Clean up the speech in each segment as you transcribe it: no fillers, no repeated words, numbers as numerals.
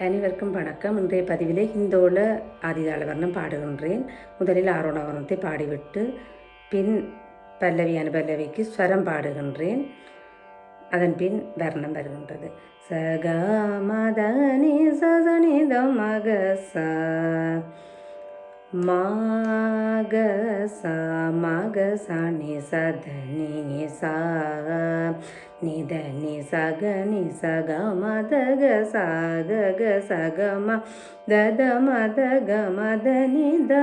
அனைவருக்கும் வணக்கம். இன்றைய பதிவிலே ஹிந்தோள ஆதிதாள வர்ணம் பாடுகின்றேன். முதலில் ஆரோண வர்ணத்தை பாடிவிட்டு பின் பல்லவி அனுபல்லவிக்கு ஸ்வரம் பாடுகின்றேன். அதன் பின் வர்ணம் வருகின்றது. சக மதனி சனித மக ச மாக ச மக சனி சதனி சா நித நி சக நி சக மதக சக க சக ம தத மதக மத நித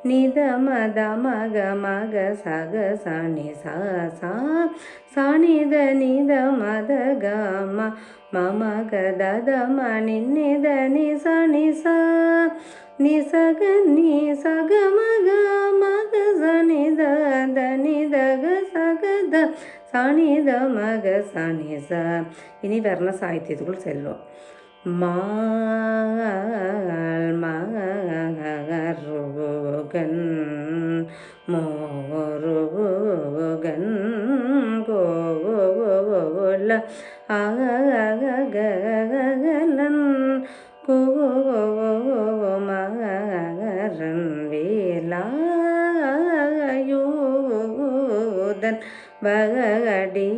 நித மத மக மக சக சனி சா சா சனித நித மத க ம மம க தத ம நித நி சனி சா நி சக நி சக மக மக சனி த நி தக சக த சனி த மக சனி ச. இனி வர்ண சாகித்யத்துக்குள் செல்வோம். மகருகன் மோருகன் கோல அகலன் கோமகரன் வேலாயுதன் வகடி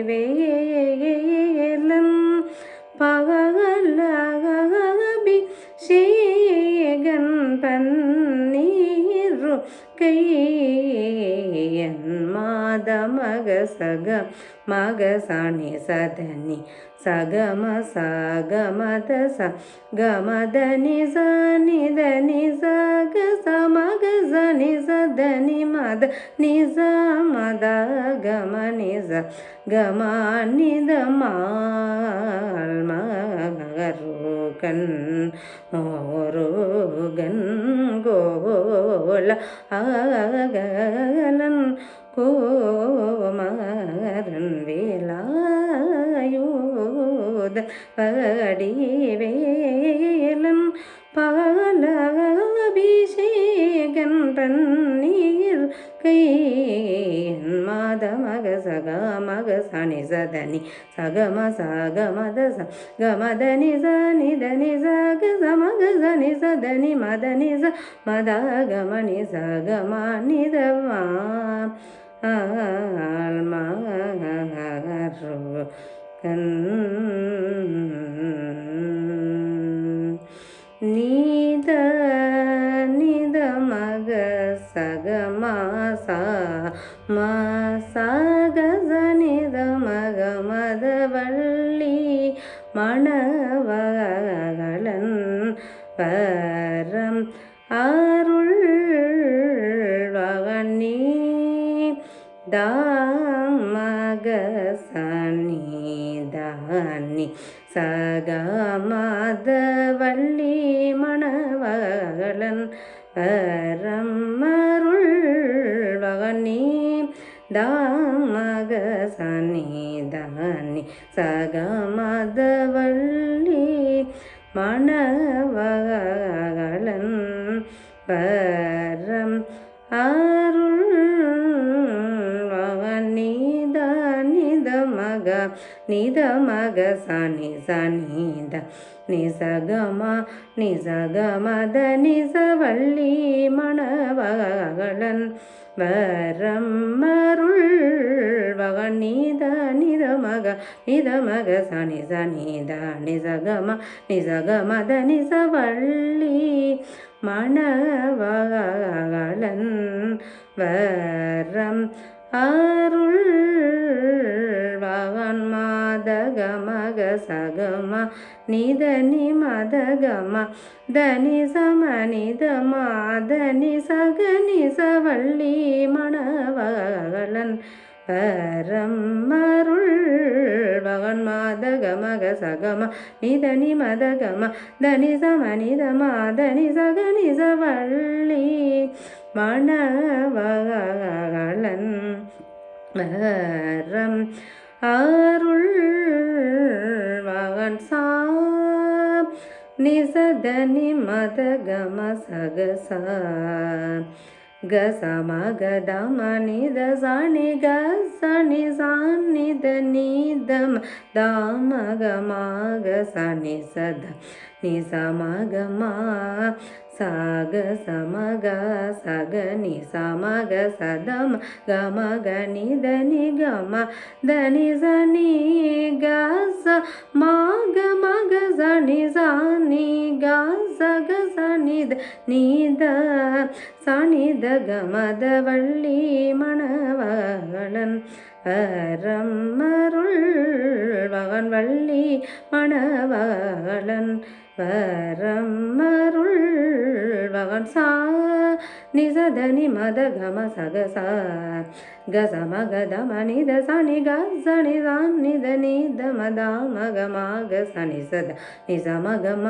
வேலன் பகலகபி சேகன் பன்னீரு கையன் மாத மக சக மக சனி சதனி சகம சகமத ச கமத நி சனி த நி சக சமக சனி சதனி மத நி ச மத கம நி ச கம நித மால் மகருகன் மோருகன் கோல அகலன் கோமகரன் வேலாயுத படி வேலன் பகலபிஷேகன் பன்னீர் கையன் மாத மக சக மக சனி சதனி சகம சகமத ச கமத நி ச நித நி சக சமக சனி சதனி மத நி ச மத கம நி ச கம நித மா நீத நித மக சக மாசா மாசக சனித மக மத வள்ளி மணவகளன் பரம் அருள் வகனி தாமக சனி தானி சக மத வள்ளி மணவகளன் பரமருள் வகனி தாமக சனி தானி சக மத வள்ளி மணவகளன் பரம் அருள் நித நித மக நித மக சனி சனித நிசகம நிசகமத நிசவள்ளி மணவகளன் வரமருள் வகநீத நித மக சனி சனித நிசகம நிசகமத நிசவள்ளி மணவகளன் வரம் அருள் வகன் மாதக மக சகம நித நி மத கம தனி சம நித மாத நி சக நி சவள்ளி மணவகளன் பரமருள் வகன் மாதக மக சகம நித நி மத கம தனி சம நித மாத நி சக நி சவள்ளி மணவகளன் வரம் அருள் வகன் சா நிசத நி மத கம சக சா க சம க தம நித சனி க சனி சானி த நீதம் தாம க மா க சனி சத நி சம க மா சக சமக சக நி சமக சதம கம க நி த நி கம த நி ச நி க ச மா க ம க ச நி ச நி க ச க ச நி த நி த ச நி த க ம த வள்ளி மணவளன் வரம்மருள்வகன் வள்ளி மணவளன் வரம்மருள்வகன் சா நிசதனி மத கம சகச கசம கதம நித சனி க சனி நித நித மத மக மாக சனி சத நிசம கம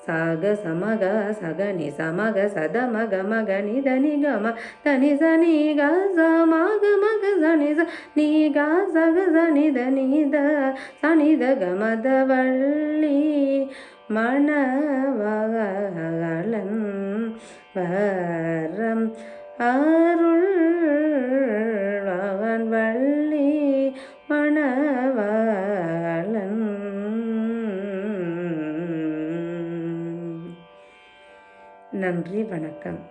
சாக சமக சக நி சமக சத மக மக நித நிகம தனி சனி க சமக மக சனி ச நீ க சக சனி த நித சனி த கமத வள்ளி மணவளன் வரம் அருள்வகன் வள்ளி மணவளன். நன்றி, வணக்கம்.